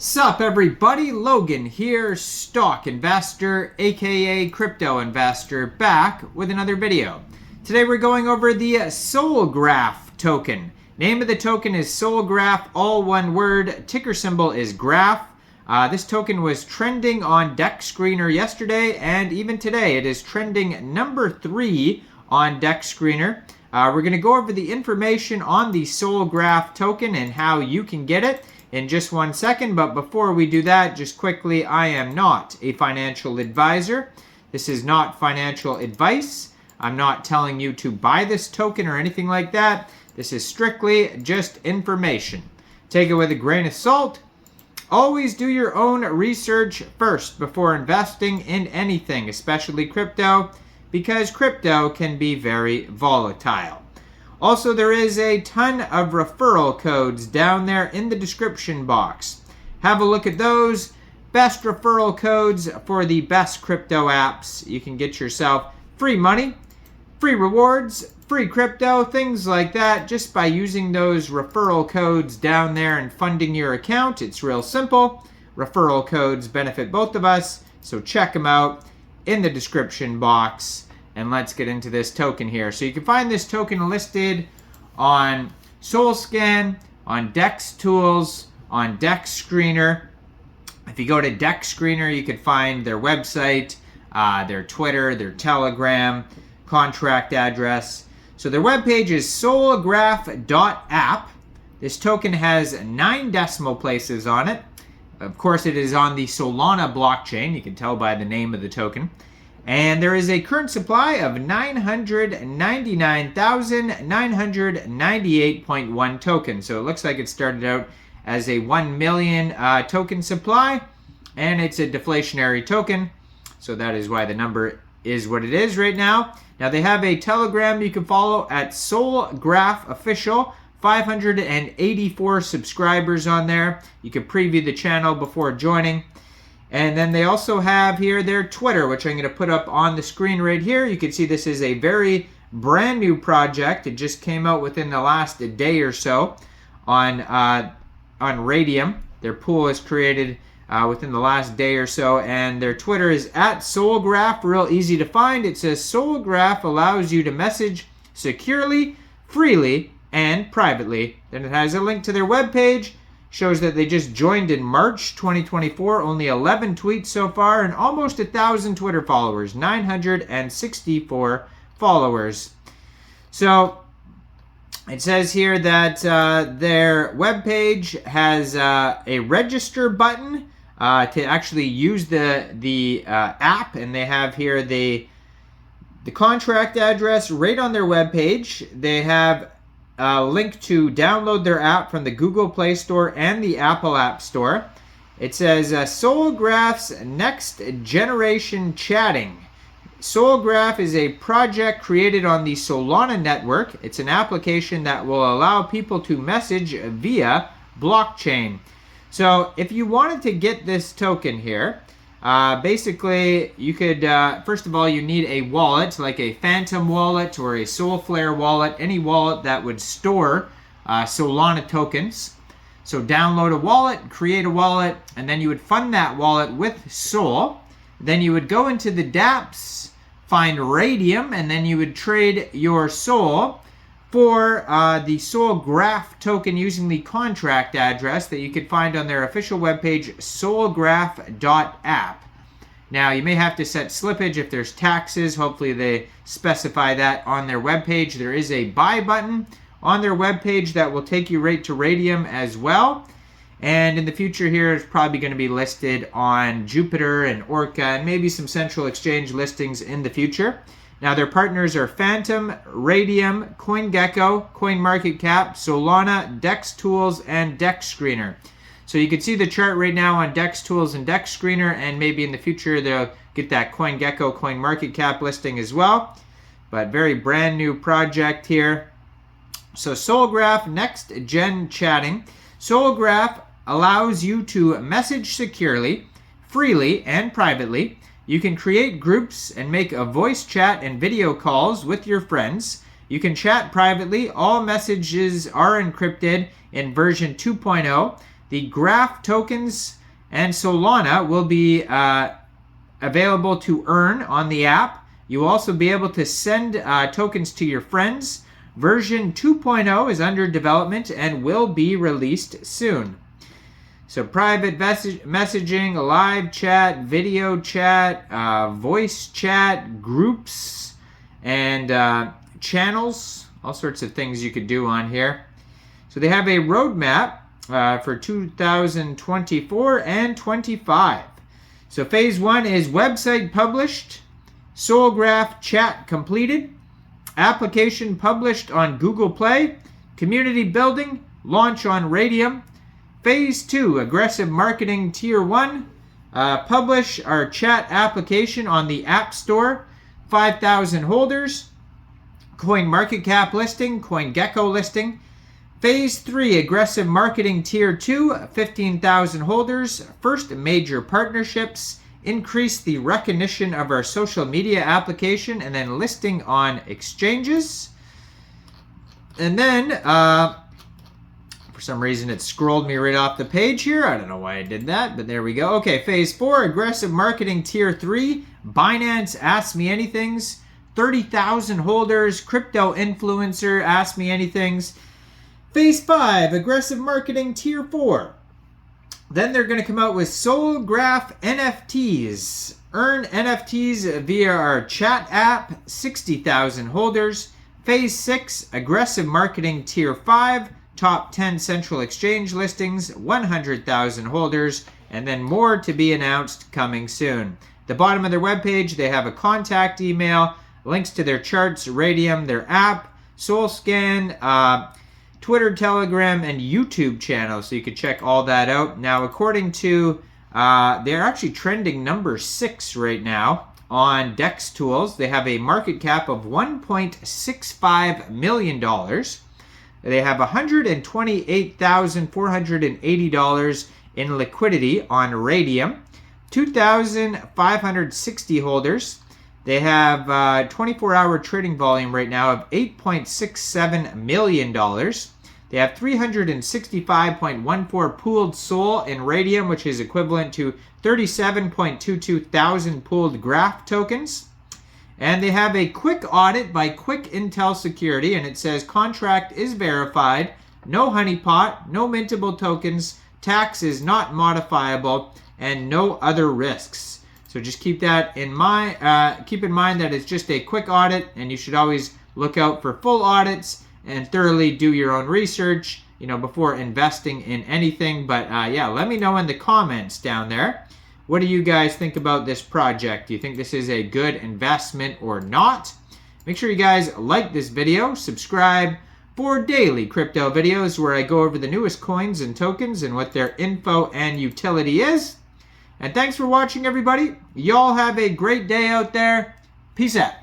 Sup everybody, Logan here, stock investor aka crypto investor, back with another video. Today we're going over the Solgraph token. Name of the token is Solgraph, all one word. Ticker symbol is graph. This token was trending on DEX Screener yesterday, and even today it is trending number 3 on DEX Screener. We're going to go over the information on the Solgraph token and how you can get it in just 1 second, but before we do that, just quickly, I am not a financial advisor. This is not financial advice. I'm not telling you to buy this token or anything like that. This is strictly just information. Take it with a grain of salt. Always do your own research first before investing in anything, especially crypto, because crypto can be very volatile. Also, there is a ton of referral codes down there in the description box. Have a look at those. Best referral codes for the best crypto apps. You can get yourself free money, free rewards, free crypto, things like that, just by using those referral codes down there and funding your account. It's real simple. Referral codes benefit both of us, so check them out in the description box. And let's get into this token here. So you can find this token listed on Solscan, on DEX Tools, on DEX Screener. If you go to DEX Screener, you can find their website, their Twitter, their Telegram, contract address. So their webpage is solgraph.app. This token has 9 decimal places on it. Of course, it is on the Solana blockchain. You can tell by the name of the token. And there is a current supply of 999,998.1 tokens. So it looks like it started out as a 1 million token supply, and it's a deflationary token. So that is why the number is what it is right now. Now they have a Telegram you can follow at Solgraph Official. 584 subscribers on there. You can preview the channel before joining. And then they also have here their Twitter, which I'm going to put up on the screen right here. You can see this is a very brand new project. It just came out within the last day or so on Raydium. Their pool was created within the last day or so, and their Twitter is at Solgraph, real easy to find. It says Solgraph allows you to message securely, freely, and privately. Then it has a link to their webpage. Shows that they just joined in March 2024, only 11 tweets so far, and almost 1,000 Twitter followers, 964 followers. So it says here that their webpage has a register button to actually use the app, and they have here the contract address right on their webpage. They have link to download their app from the Google Play Store and the Apple App Store. It says Solgraph's next generation chatting. Solgraph is a project created on the Solana network. It's an application that will allow people to message via blockchain. So if you wanted to get this token here, basically you could, first of all, you need a wallet, like a Phantom wallet or a Solflare wallet, any wallet that would store Solana tokens. So download a wallet, create a wallet, and then you would fund that wallet with Sol. Then you would go into the dApps, find Raydium, and then you would trade your Sol for the Solgraph token using the contract address that you could find on their official webpage, solgraph.app. Now, you may have to set slippage if there's taxes. Hopefully they specify that on their webpage. There is a buy button on their webpage that will take you right to Raydium as well. And in the future here, it's probably going to be listed on Jupiter and Orca and maybe some central exchange listings in the future. Now, their partners are Phantom, Raydium, CoinGecko, CoinMarketCap, Solana, DEX Tools, and DEX Screener. So you can see the chart right now on DEX Tools and DEX Screener, and maybe in the future they'll get that CoinGecko, CoinMarketCap listing as well. But very brand new project here. So Solgraph next gen chatting. Solgraph allows you to message securely, freely, and privately. You can create groups and make a voice chat and video calls with your friends. You can chat privately. All messages are encrypted in version 2.0. The Graph tokens and Solana will be available to earn on the app. You'll also be able to send tokens to your friends. Version 2.0 is under development and will be released soon. So private messaging, live chat, video chat, voice chat, groups, and channels, all sorts of things you could do on here. So they have a roadmap for 2024 and 25. So phase 1 is website published, Solgraph chat completed, application published on Google Play, community building, launch on Raydium. Phase 2, aggressive marketing tier 1, publish our chat application on the App Store, 5,000 holders, coin market cap listing, CoinGecko listing. Phase 3, aggressive marketing tier 2, 15,000 holders, first major partnerships, increase the recognition of our social media application, and then listing on exchanges. And then, for some reason it scrolled me right off the page here. I don't know why I did that, but there we go. Okay, phase 4, aggressive marketing tier 3, Binance Ask Me Anythings, 30,000 holders, crypto influencer Ask Me Anythings. Phase 5, aggressive marketing tier 4. Then they're going to come out with Solgraph NFTs. Earn NFTs via our chat app, 60,000 holders. Phase 6, aggressive marketing tier 5. Top 10 central exchange listings, 100,000 holders. And then more to be announced coming soon. The bottom of their webpage, they have a contact email, links to their charts, Raydium, their app, SolScan, Twitter, Telegram, and YouTube channel, so you could check all that out. Now, according to, they're actually trending number 6 right now on DEX Tools. They have a market cap of $1.65 million. They have $128,480 in liquidity on Raydium, 2,560 holders. They have 24-hour trading volume right now of $8.67 million. They have 365.14 pooled SOL in Raydium, which is equivalent to 37.22 thousand pooled Graph tokens. And they have a quick audit by Quick Intel Security, and it says contract is verified, no honeypot, no mintable tokens, tax is not modifiable, and no other risks. So just keep that in mind. Keep in mind that it's just a quick audit, and you should always look out for full audits and thoroughly do your own research, before investing in anything. But yeah, let me know in the comments down there. What do you guys think about this project? Do you think this is a good investment or not? Make sure you guys like this video, subscribe for daily crypto videos where I go over the newest coins and tokens and what their info and utility is. And thanks for watching, everybody. Y'all have a great day out there. Peace out.